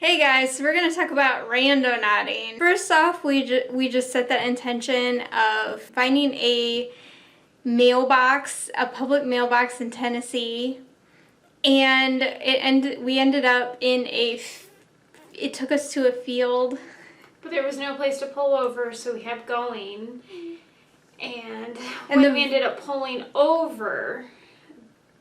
Hey guys, so we're going to talk about randonauting. First off, we just set the intention of finding a mailbox, a public mailbox in Tennessee, and we ended up in it took us to a field. But there was no place to pull over, so we kept going. And when we ended up pulling over,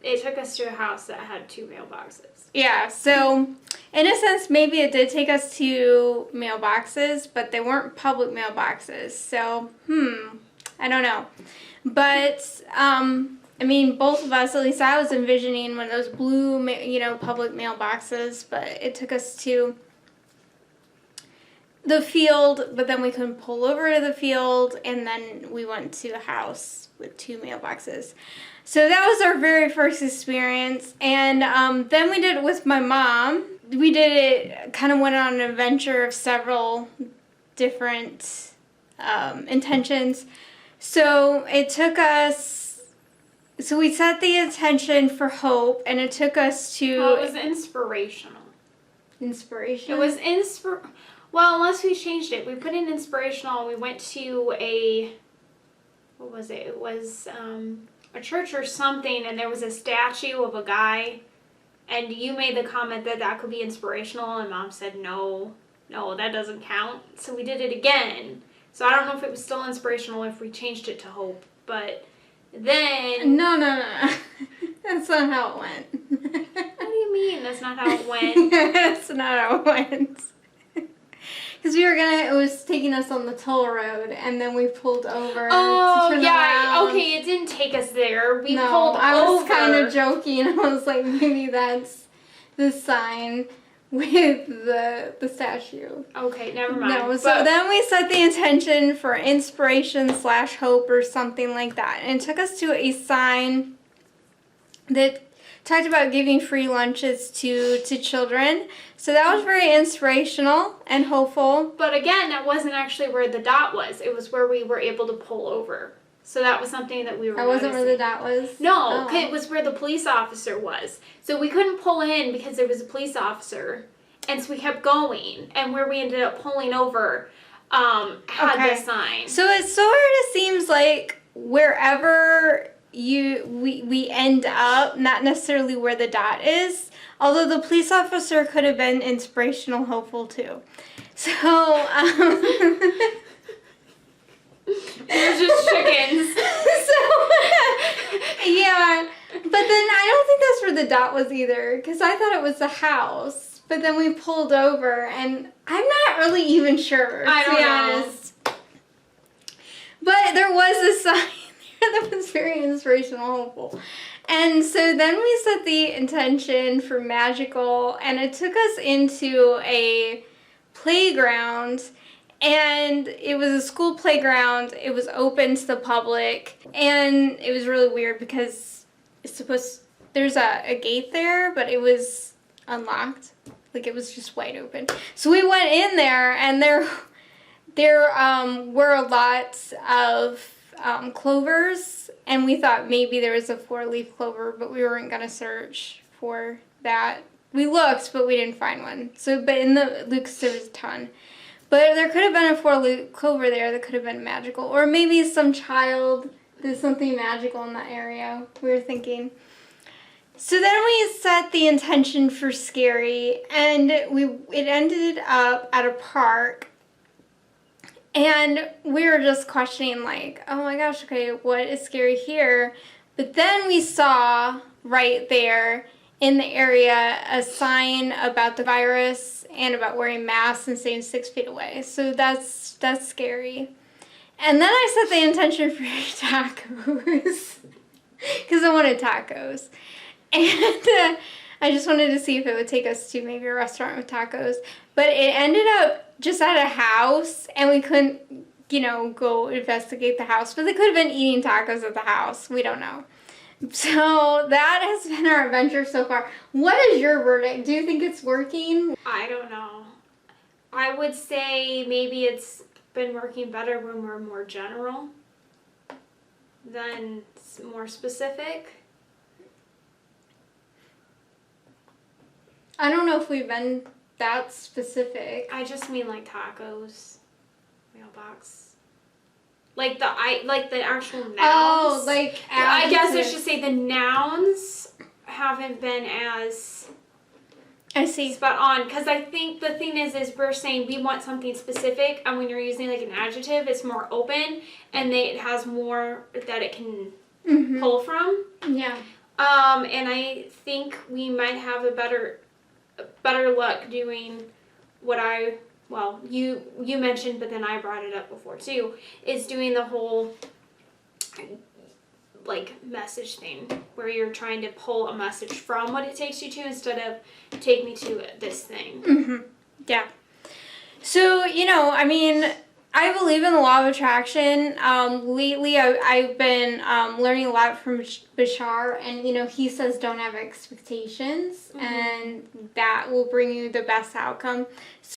it took us to a house that had 2 mailboxes. Yeah, so in a sense, maybe it did take us to mailboxes, but they weren't public mailboxes. So, I don't know. But, I mean, both of us, at least I was envisioning one of those blue, public mailboxes, but it took us to the field, but then we couldn't pull over to the field, and then we went to a house with 2 mailboxes. So that was our very first experience, and then we did it with my mom. We did it, kind of went on an adventure of several different intentions. So it took us, so we set the intention for hope, and it took us to... Well, it was inspirational. Inspirational? It was well, unless we changed it. We put in inspirational, we went to what was it? It was a church or something, and there was a statue of a guy, and you made the comment that could be inspirational, and Mom said no, that doesn't count. So we did it again. So I don't know if it was still inspirational if we changed it to hope, but then... No. That's not how it went. What do you mean that's not how it went? That's not how it went. Because it was taking us on the toll road, and then we pulled over to turn around. Okay, it didn't take us there. We pulled over. I was kind of joking. I was like, maybe that's the sign with the statue. Okay, never mind. No, so then we set the intention for inspiration/hope or something like that. And it took us to a sign that talked about giving free lunches to children. So that was very inspirational and hopeful. But again, that wasn't actually where the dot was. It was where we were able to pull over. So that was something that we were That wasn't where the dot was? No, it was where the police officer was. So we couldn't pull in because there was a police officer. And so we kept going. And where we ended up pulling over had the sign. So it sort of seems like wherever we end up, not necessarily where the dot is, although the police officer could have been inspirational, hopeful too. So we're just chickens. Yeah, but then I don't think that's where the dot was either, because I thought it was the house, but then we pulled over, and I'm not really even sure, to be honest. But there was a sign that was very inspirational, hopeful. And so then we set the intention for magical, and it took us into a playground, and it was a school playground. It was open to the public, and it was really weird because there's a gate there, but it was unlocked. Like, it was just wide open. So we went in there, and there were lots of clovers, and we thought maybe there was a 4-leaf clover, but we weren't going to search for that. We looked, but we didn't find one. So, but in the Lucas, there was a ton. But there could have been a 4-leaf clover there that could have been magical. Or maybe some child did something magical in that area, we were thinking. So then we set the intention for scary, and it ended up at a park. And we were just questioning, like, oh my gosh, okay, what is scary here? But then we saw right there in the area a sign about the virus and about wearing masks and staying 6 feet away. So that's scary. And then I set the intention for tacos because I wanted tacos. And I just wanted to see if it would take us to maybe a restaurant with tacos. But it ended up just at a house, and we couldn't, go investigate the house. But they could have been eating tacos at the house. We don't know. So that has been our adventure so far. What is your verdict? Do you think it's working? I don't know. I would say maybe it's been working better when we're more general than more specific. I don't know if we've been that specific. I just mean like tacos, mailbox, like the actual nouns. Oh, like I guess I adjectives. should say the nouns haven't been as I see. spot on, because I think the thing is we're saying we want something specific, and when you're using like an adjective, it's more open and it has more that it can pull from. Yeah. And I think we might have a better luck doing what you mentioned, but then I brought it up before too, is doing the whole like message thing where you're trying to pull a message from what it takes you to instead of take me to this thing. Yeah. So, I mean, I believe in the law of attraction. Lately, I've been learning a lot from Bashar, and, he says don't have expectations, and that will bring you the best outcome.